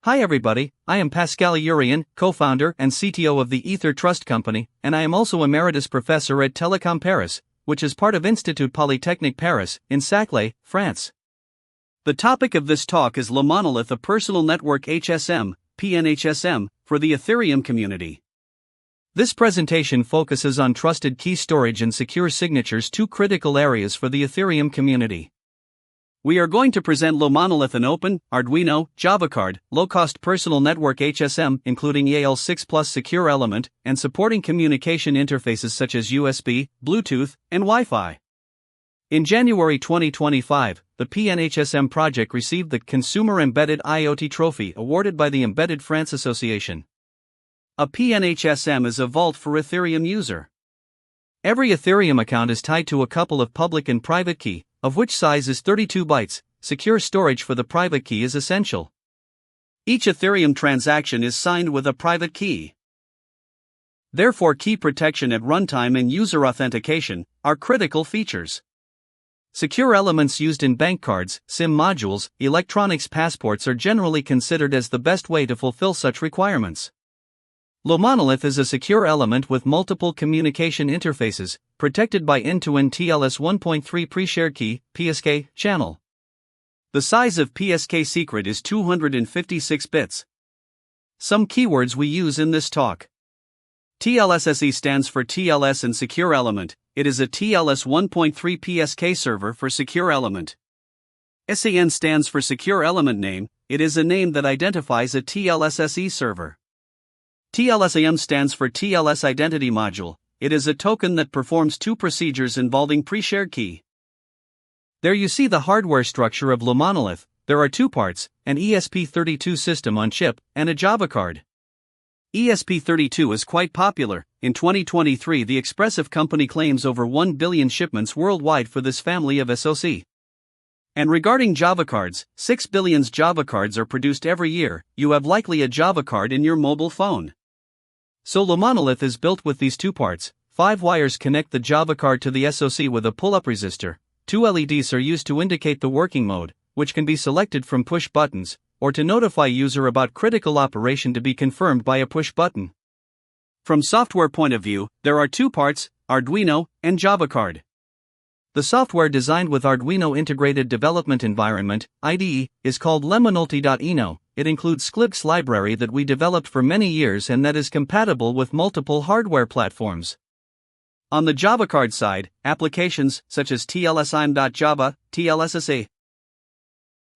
Hi everybody, I am Pascal Urian, co-founder and CTO of the Ether Trust Company, and I am also Emeritus Professor at Télécom Paris, which is part of Institut Polytechnique Paris, in Saclay, France. The topic of this talk is LeMonoltih, a personal network HSM, PNHSM, for the Ethereum community. This presentation focuses on trusted key storage and secure signatures, two critical areas for the Ethereum community. We are going to present LeMonoltih, an open, Arduino, Java card, low-cost personal network HSM, including ETHCC Plus secure element, and supporting communication interfaces such as USB, Bluetooth, and Wi-Fi. In January 2025, the PNHSM project received the Consumer Embedded IoT Trophy awarded by the Embedded France Association. A PNHSM is a vault for Ethereum user. Every Ethereum account is tied to a couple of public and private key, of which size is 32 bytes. Secure storage for the private key is essential. Each Ethereum transaction is signed with a private key. Therefore, key protection at runtime and user authentication are critical features. Secure elements used in bank cards, SIM modules, electronics passports are generally considered as the best way to fulfill such requirements. LeMonoltih is a secure element with multiple communication interfaces, protected by end-to-end TLS 1.3 pre-shared key, PSK, channel. The size of PSK secret is 256 bits. Some keywords we use in this talk. TLSSE stands for TLS and Secure Element. It is a TLS 1.3 PSK server for secure element. SAN stands for Secure Element Name. It is a name that identifies a TLSSE server. TLSAM stands for TLS Identity Module. It is a token that performs two procedures involving pre-shared key. There you see the hardware structure of LeMonoltih. There are two parts, an ESP32 system on chip, and a Java card. ESP32 is quite popular. In 2023, the Expressive company claims over 1 billion shipments worldwide for this family of SoC. And regarding Java cards, 6 billion Java cards are produced every year. You have likely a Java card in your mobile phone. So LeMonoltih is built with these two parts. 5 wires connect the Java card to the SoC with a pull-up resistor. 2 LEDs are used to indicate the working mode, which can be selected from push buttons, or to notify user about critical operation to be confirmed by a push button. From software point of view, there are two parts, Arduino and Java card. The software designed with Arduino Integrated Development Environment, IDE, is called LeMonoltih.ino. It includes Sclipx library that we developed for many years and that is compatible with multiple hardware platforms. On the Java card side, applications such as TLSIM.java, TLSSA,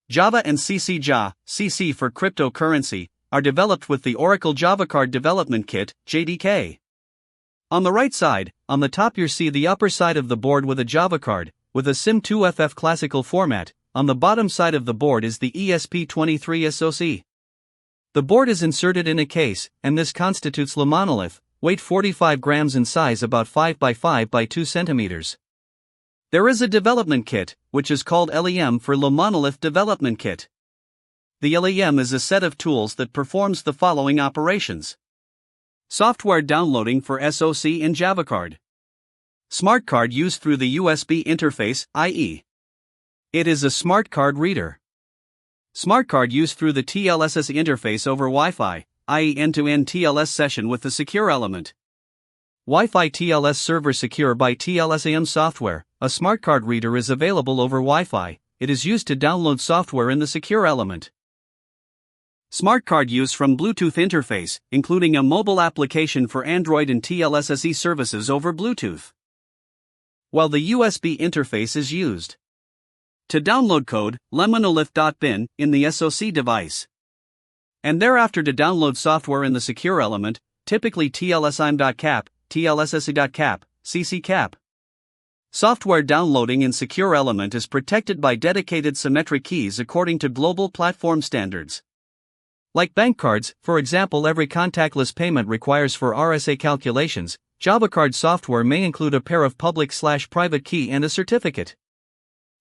Java and CC CC for cryptocurrency, are developed with the Oracle Java Card Development Kit, JDK. On the right side, on the top you see the upper side of the board with a Java card, with a SIM2FF classical format. On the bottom side of the board is the ESP23 SoC. The board is inserted in a case, and this constitutes LeMonoltih, weight 45 grams in size, about 5 by 5 by 2 centimeters. There is a development kit, which is called LEM for LeMonoltih Development Kit. The LEM is a set of tools that performs the following operations. Software downloading for SoC and Java card. Smart card used through the USB interface, i.e. it is a smart card reader. Smart card used through the TLSS interface over Wi-Fi, i.e. end-to-end TLS session with the secure element. Wi-Fi TLS server secure by TLSAM software. A smart card reader is available over Wi-Fi. It is used to download software in the secure element. Smart card use from Bluetooth interface, including a mobile application for Android and TLSSE services over Bluetooth. While the USB interface is used to download code, LeMonoltih.bin, in the SoC device. And thereafter to download software in the secure element, typically TLSIM.cap, TLSSE.cap, CC-cap. Software downloading in secure element is protected by dedicated symmetric keys according to global platform standards. Like bank cards, for example, every contactless payment requires for RSA calculations. Java card software may include a pair of public/private key and a certificate.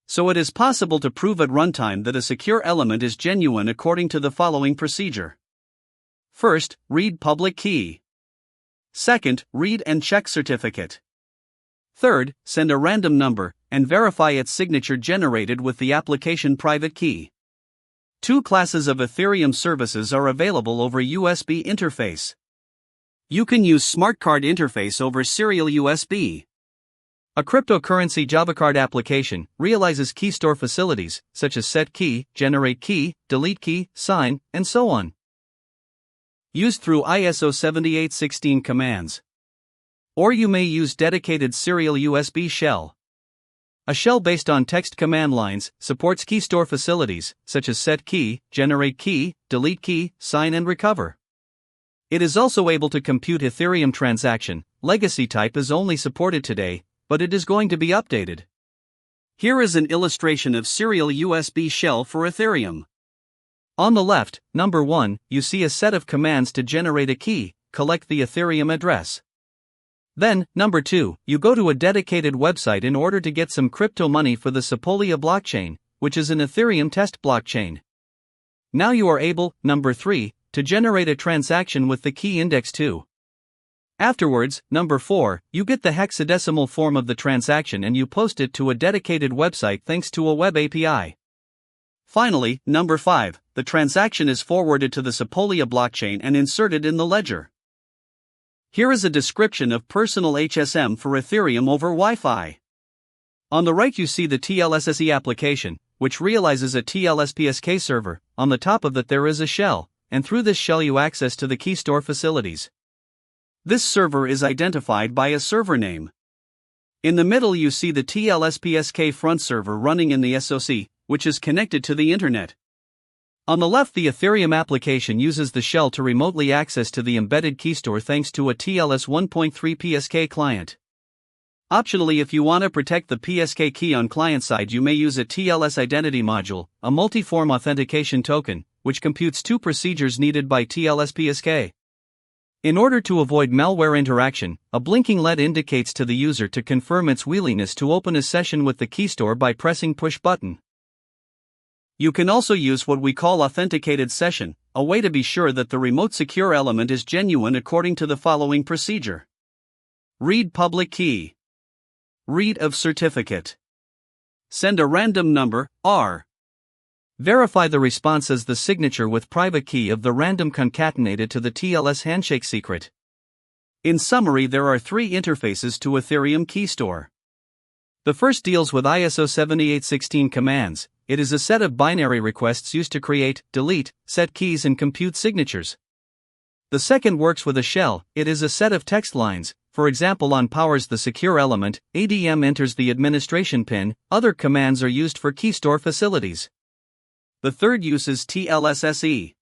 So it is possible to prove at runtime that a secure element is genuine according to the following procedure. First, read public key. Second, read and check certificate. Third, send a random number, and verify its signature generated with the application private key. Two classes of Ethereum services are available over USB interface. You can use smart card interface over serial USB. A cryptocurrency Java card application realizes key store facilities, such as set key, generate key, delete key, sign, and so on. Used through ISO 7816 commands. Or you may use dedicated serial USB shell. A shell based on text command lines supports key store facilities, such as set key, generate key, delete key, sign and recover. It is also able to compute Ethereum transaction. Legacy type is only supported today, but it is going to be updated. Here is an illustration of serial USB shell for Ethereum. On the left, number 1, you see a set of commands to generate a key, collect the Ethereum address. Then, number 2, you go to a dedicated website in order to get some crypto money for the Sepolia blockchain, which is an Ethereum test blockchain. Now you are able, number 3, to generate a transaction with the key index 2. Afterwards, number 4, you get the hexadecimal form of the transaction and you post it to a dedicated website thanks to a web API. Finally, number 5, the transaction is forwarded to the Sepolia blockchain and inserted in the ledger. Here is a description of personal HSM for Ethereum over Wi-Fi. On the right you see the TLSSE application, which realizes a TLS-PSK server. On the top of that there is a shell, and through this shell you access to the key store facilities. This server is identified by a server name. In the middle you see the TLS-PSK front server running in the SoC, which is connected to the internet. On the left the Ethereum application uses the shell to remotely access to the embedded key store thanks to a TLS 1.3 PSK client. Optionally, if you want to protect the PSK key on client side, you may use a TLS identity module, a multi-form authentication token, which computes two procedures needed by TLS PSK. In order to avoid malware interaction, a blinking LED indicates to the user to confirm its willingness to open a session with the key store by pressing push button. You can also use what we call authenticated session, a way to be sure that the remote secure element is genuine according to the following procedure. Read public key. Read of certificate. Send a random number, R. Verify the response as the signature with private key of the random concatenated to the TLS handshake secret. In summary, there are three interfaces to Ethereum key store. The first deals with ISO 7816 commands. It is a set of binary requests used to create, delete, set keys and compute signatures. The second works with a shell. It is a set of text lines. For example, on powers the secure element, ADM enters the administration pin. Other commands are used for key store facilities. The third uses TLSSE.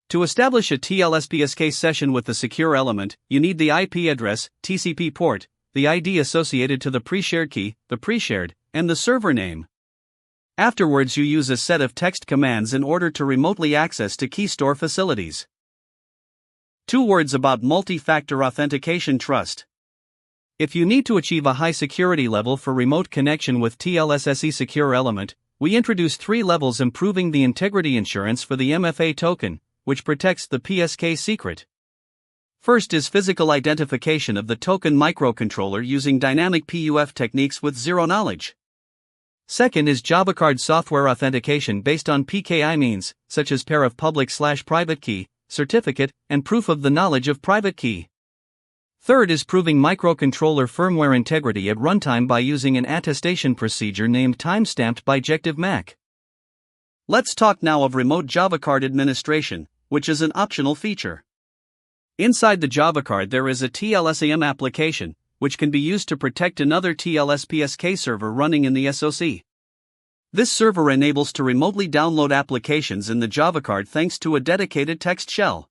To establish a TLS-PSK session with the secure element, you need the IP address, TCP port, the ID associated to the pre-shared key, the pre-shared, and the server name. Afterwards you use a set of text commands in order to remotely access to key store facilities. 2 words about multi-factor authentication trust. If you need to achieve a high security level for remote connection with TLSSE secure element, we introduce 3 levels improving the integrity insurance for the MFA token, which protects the PSK secret. First is physical identification of the token microcontroller using dynamic PUF techniques with zero knowledge. Second is Java card software authentication based on PKI means, such as pair of public/private key, certificate, and proof of the knowledge of private key. Third is proving microcontroller firmware integrity at runtime by using an attestation procedure named timestamped bijective MAC. Let's talk now of remote Java card administration, which is an optional feature. Inside the Java card there is a TLSAM application, which can be used to protect another TLS-PSK server running in the SoC. This server enables to remotely download applications in the Java card thanks to a dedicated text shell.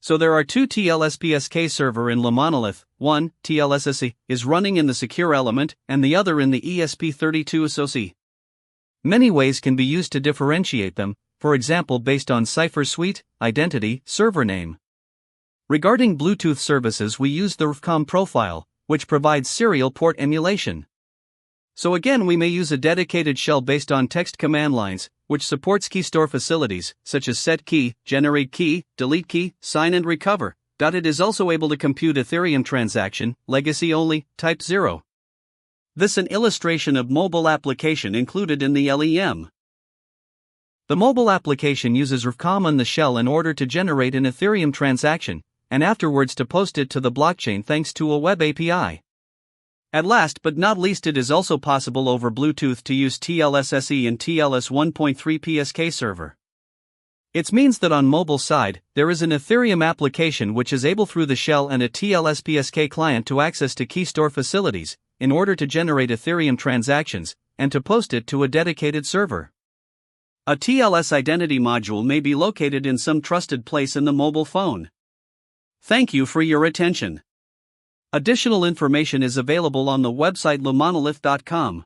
So there are 2 TLS-PSK server in LeMonoltih. One, TLSSE, is running in the secure element, and the other in the ESP32 SoC. Many ways can be used to differentiate them, for example based on cipher suite, identity, server name. Regarding Bluetooth services, we use the RFCOM profile, which provides serial port emulation. So again, we may use a dedicated shell based on text command lines, which supports key store facilities, such as set key, generate key, delete key, sign and recover. It is also able to compute Ethereum transaction, legacy only, type 0. This an illustration of mobile application included in the LEM. The mobile application uses RFCOM on the shell in order to generate an Ethereum transaction, and afterwards to post it to the blockchain thanks to a web API. At last but not least, it is also possible over Bluetooth to use TLS-SE and TLS 1.3 PSK server. It means that on mobile side, there is an Ethereum application which is able through the shell and a TLS PSK client to access to key store facilities, in order to generate Ethereum transactions, and to post it to a dedicated server. A TLS identity module may be located in some trusted place in the mobile phone. Thank you for your attention. Additional information is available on the website LeMonoltih.com.